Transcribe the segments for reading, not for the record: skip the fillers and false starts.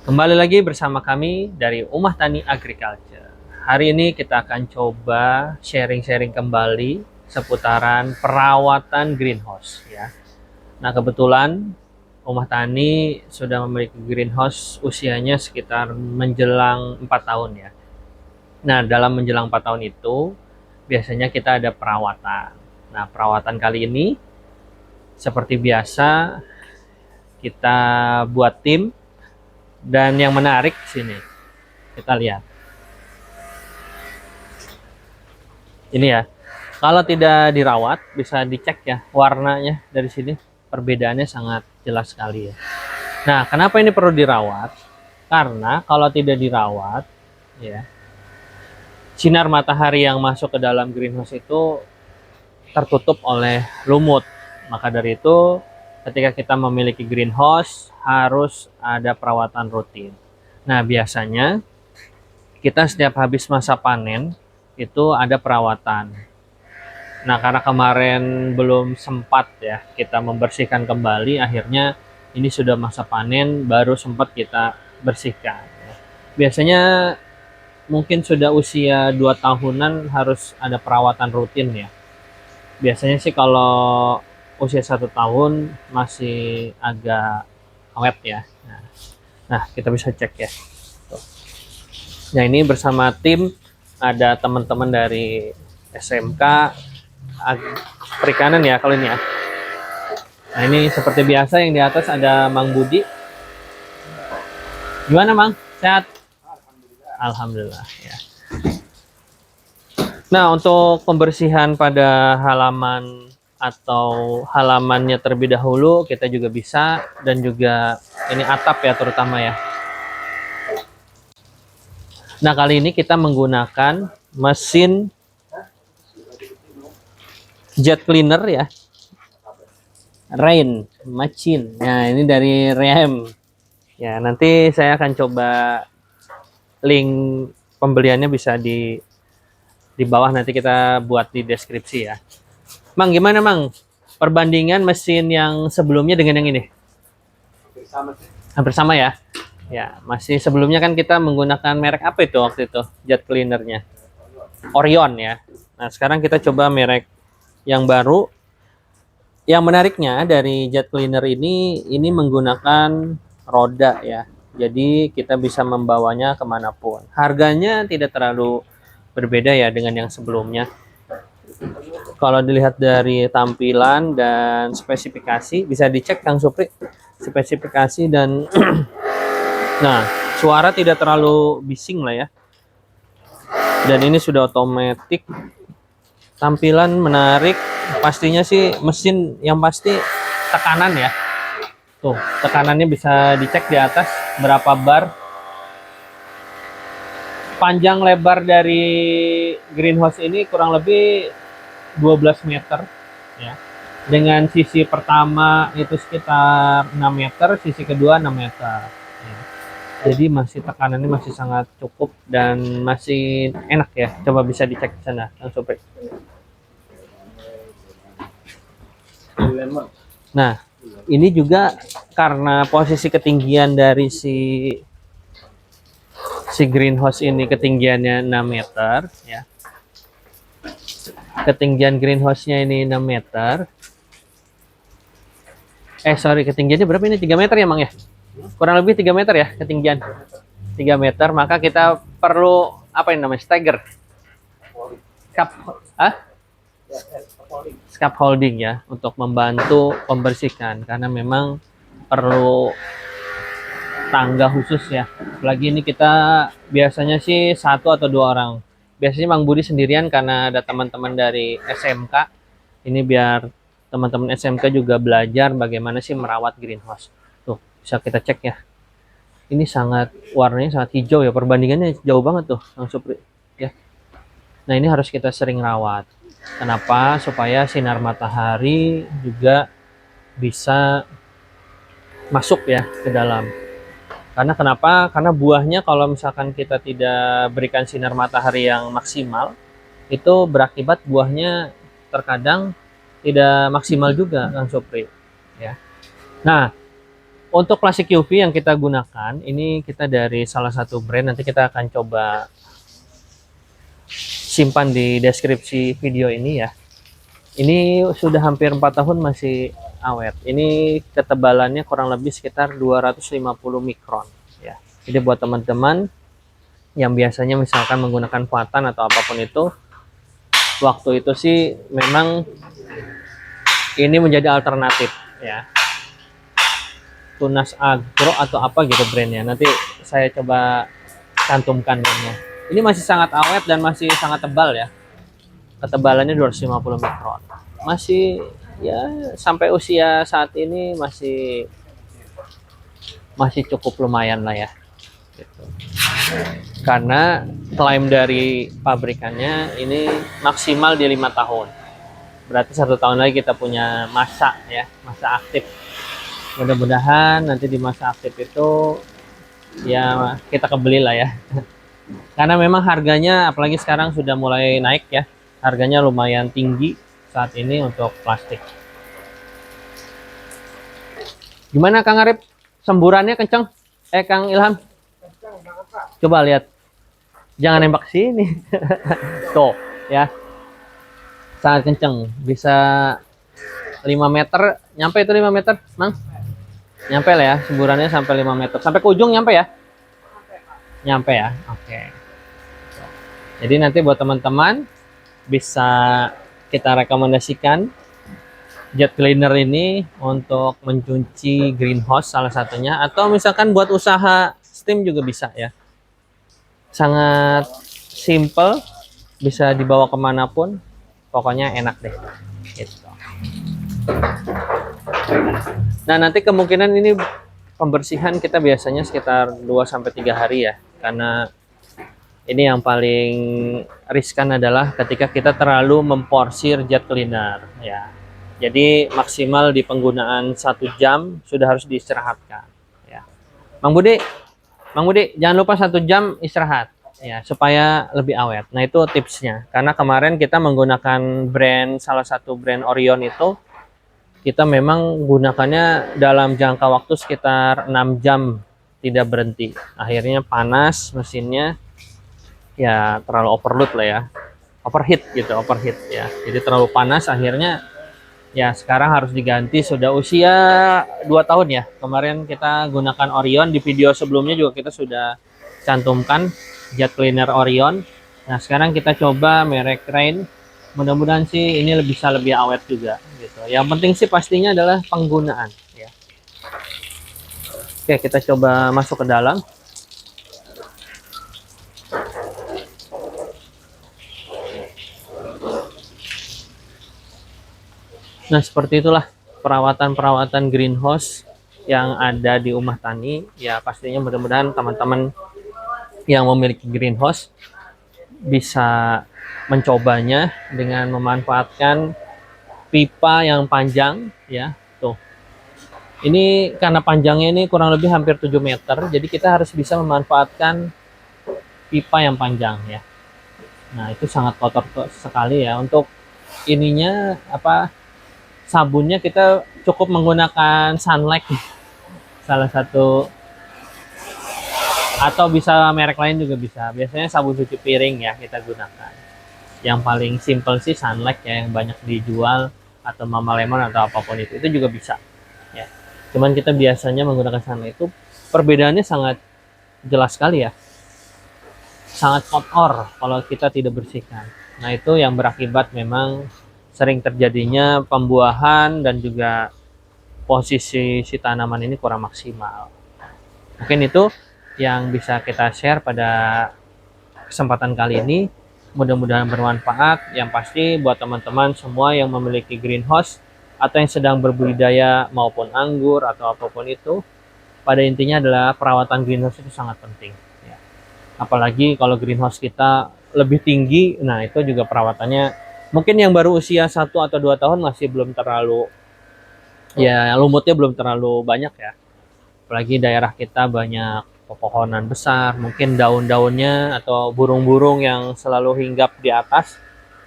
Kembali lagi bersama kami dari Umah Tani Agriculture. Hari ini kita akan coba sharing-sharing kembali seputaran perawatan greenhouse ya. Nah, kebetulan Umah Tani sudah memiliki greenhouse usianya sekitar menjelang 4 tahun ya. Nah, dalam menjelang 4 tahun itu biasanya kita ada perawatan. Nah, perawatan kali ini seperti biasa kita buat tim dan yang menarik di sini kita lihat. Ini ya, kalau tidak dirawat bisa dicek ya warnanya dari sini, perbedaannya sangat jelas sekali ya. Nah, kenapa ini perlu dirawat? Karena kalau tidak dirawat ya, sinar matahari yang masuk ke dalam greenhouse itu tertutup oleh lumut. Maka dari itu ketika kita memiliki greenhouse harus ada perawatan rutin. Nah, biasanya kita setiap habis masa panen itu ada perawatan. Nah, karena kemarin belum sempat ya kita membersihkan kembali, akhirnya ini sudah masa panen baru sempat kita bersihkan. Biasanya mungkin sudah usia 2 tahunan harus ada perawatan rutin ya. Biasanya sih kalau usia 1 tahun masih agak awet ya. Nah, kita bisa cek ya. Tuh. Nah, ini bersama tim ada teman-teman dari SMK perikanan ya kalau ini ya. Nah, ini seperti biasa yang di atas ada Mang Budi. Gimana Mang? Sehat? Alhamdulillah ya. Nah, untuk pembersihan pada halaman atau halamannya terlebih dahulu kita juga bisa, dan juga ini atap ya terutama ya. Nah, kali ini kita menggunakan mesin jet cleaner ya. Rain machine. Nah, ini dari Rem. Ya, nanti saya akan coba link pembeliannya bisa di bawah, nanti kita buat di deskripsi ya. Mang, gimana Mang? Perbandingan mesin yang sebelumnya dengan yang ini? Hampir sama ya? Ya, masih sebelumnya kan kita menggunakan merek apa itu waktu itu? Jet cleanernya. Orion ya. Nah, sekarang kita coba merek yang baru. Yang menariknya dari jet cleaner ini menggunakan roda ya. Jadi kita bisa membawanya kemanapun. Harganya tidak terlalu berbeda ya dengan yang sebelumnya. Kalau dilihat dari tampilan dan spesifikasi, bisa dicek Kang Supri spesifikasi dan nah, suara tidak terlalu bising lah ya. Dan ini sudah otomatis, tampilan menarik. Pastinya sih mesin yang pasti tekanan ya. Tuh, tekanannya bisa dicek di atas berapa bar. Panjang lebar dari greenhouse ini kurang lebih 12 meter ya. Dengan sisi pertama itu sekitar 6 meter, sisi kedua 6 meter. Ya. Jadi masih tekanannya masih sangat cukup dan masih enak ya. Coba bisa dicek di sana, Kang Supri. Nah, ini juga karena posisi ketinggian dari si greenhouse ini ketinggiannya 6 meter ya. Ketinggian greenhouse-nya ini 6 meter. Sorry, ketinggiannya berapa ini? 3 meter ya, Mang ya? Kurang lebih 3 meter ya ketinggian. 3 meter, maka kita perlu apa yang namanya? Stagger. Scaffolding ya, untuk membantu membersihkan, karena memang perlu tangga khusus ya. Apalagi ini kita biasanya sih 1 atau 2 orang. Biasanya Mang Budi sendirian karena ada teman-teman dari SMK. Ini biar teman-teman SMK juga belajar bagaimana sih merawat greenhouse. Tuh, bisa kita cek ya. Ini warnanya sangat hijau ya, perbandingannya jauh banget tuh Kang Supri ya. Nah, ini harus kita sering rawat. Kenapa? Supaya sinar matahari juga bisa masuk ya ke dalam. Karena kenapa? Karena buahnya kalau misalkan kita tidak berikan sinar matahari yang maksimal, itu berakibat buahnya terkadang tidak maksimal juga, Kang Supri. Ya. Nah, Untuk plastik UV yang kita gunakan, ini kita dari salah satu brand, nanti kita akan coba simpan di deskripsi video ini ya. Ini sudah hampir 4 tahun masih awet. Ini ketebalannya kurang lebih sekitar 250 mikron ya. Jadi buat teman-teman yang biasanya misalkan menggunakan patan atau apapun itu, waktu itu sih memang ini menjadi alternatif ya. Tunas Agro atau apa gitu brandnya. Nanti saya coba cantumkan namanya. Ini masih sangat awet dan masih sangat tebal ya. Ketebalannya 250 mikron. Masih ya sampai usia saat ini masih cukup lumayan lah ya. Gitu. Karena klaim dari pabrikannya ini maksimal di 5 tahun. Berarti 1 tahun lagi kita punya masa ya, masa aktif. Mudah-mudahan nanti di masa aktif itu ya kita kebeli lah ya. Karena memang harganya apalagi sekarang sudah mulai naik ya. Harganya lumayan tinggi saat ini untuk plastik. Gimana Kang Arif? Semburannya kenceng? Kang Ilham? Coba lihat. Jangan nembak sini. Tuh ya. Sangat kenceng. Bisa 5 meter. Nyampe itu 5 meter, Mang? Nyampe lah ya, semburannya sampai 5 meter. Sampai ke ujung nyampe ya? Nyampe ya? Oke. Jadi nanti buat teman-teman bisa kita rekomendasikan jet cleaner ini untuk mencuci greenhouse salah satunya. Atau misalkan buat usaha steam juga bisa ya. Sangat simple, bisa dibawa kemanapun. Pokoknya enak deh. Gitu. Nah, nanti kemungkinan ini pembersihan kita biasanya sekitar 2-3 hari ya. Karena ini yang paling riskan adalah ketika kita terlalu memporsir jet cleaner ya. Jadi maksimal di penggunaan 1 jam sudah harus diistirahatkan ya. Mang Budi, jangan lupa 1 jam istirahat ya supaya lebih awet. Nah, itu tipsnya. Karena kemarin kita menggunakan salah satu brand Orion itu, kita memang gunakannya dalam jangka waktu sekitar 6 jam tidak berhenti. Akhirnya panas mesinnya, ya terlalu overload lah ya. Overheat ya. Jadi terlalu panas akhirnya ya sekarang harus diganti. Sudah usia 2 tahun ya. Kemarin kita gunakan Orion, di video sebelumnya juga kita sudah cantumkan jet cleaner Orion. Nah, sekarang kita coba merek Rain. Mudah-mudahan sih ini bisa lebih awet juga gitu. Yang penting sih pastinya adalah penggunaan ya. Oke, kita coba masuk ke dalam. Nah, seperti itulah perawatan-perawatan greenhouse yang ada di Umah Tani. Ya, pastinya mudah-mudahan teman-teman yang memiliki greenhouse bisa mencobanya dengan memanfaatkan pipa yang panjang ya. Tuh. Ini karena panjangnya ini kurang lebih hampir 7 meter, jadi kita harus bisa memanfaatkan pipa yang panjang ya. Nah, itu sangat kotor sekali ya. Untuk ininya sabunnya kita cukup menggunakan Sunlight salah satu, atau bisa merek lain juga bisa. Biasanya sabun cuci piring ya kita gunakan. Yang paling simple sih Sunlight ya, yang banyak dijual, atau Mama Lemon atau apapun itu juga bisa ya. Cuman kita biasanya menggunakan Sunlight itu perbedaannya sangat jelas sekali ya. Sangat kotor kalau kita tidak bersihkan. Nah, itu yang berakibat memang sering terjadinya pembuahan dan juga posisi si tanaman ini kurang maksimal. Mungkin itu yang bisa kita share pada kesempatan kali ini. Mudah-mudahan bermanfaat. Yang pasti buat teman-teman semua yang memiliki greenhouse atau yang sedang berbudidaya maupun anggur atau apapun itu, pada intinya adalah perawatan greenhouse itu sangat penting ya. Apalagi kalau greenhouse kita lebih tinggi, nah itu juga perawatannya mungkin yang baru usia 1 atau 2 tahun masih belum terlalu ya, lumutnya belum terlalu banyak ya. Apalagi daerah kita banyak pepohonan besar, mungkin daun-daunnya atau burung-burung yang selalu hinggap di atas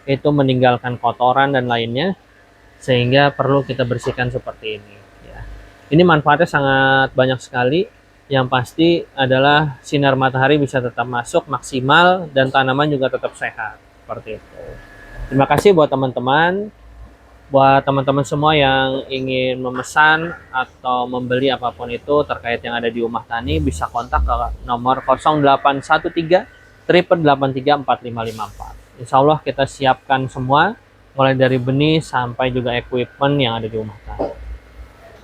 itu meninggalkan kotoran dan lainnya, sehingga perlu kita bersihkan seperti ini ya. Ini manfaatnya sangat banyak sekali. Yang pasti adalah sinar matahari bisa tetap masuk maksimal dan tanaman juga tetap sehat. Seperti itu. Terima kasih buat teman-teman. Buat teman-teman semua yang ingin memesan atau membeli apapun itu terkait yang ada di Umah Tani, bisa kontak ke nomor 0813 883 4554. Insya Allah kita siapkan semua, mulai dari benih sampai juga equipment yang ada di Umah Tani.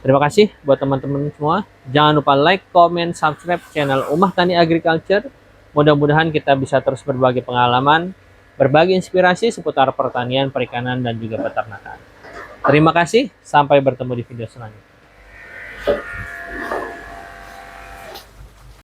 Terima kasih buat teman-teman semua. Jangan lupa like, comment, subscribe channel Umah Tani Agriculture. Mudah-mudahan kita bisa terus berbagi pengalaman, berbagi inspirasi seputar pertanian, perikanan, dan juga peternakan. Terima kasih, sampai bertemu di video selanjutnya.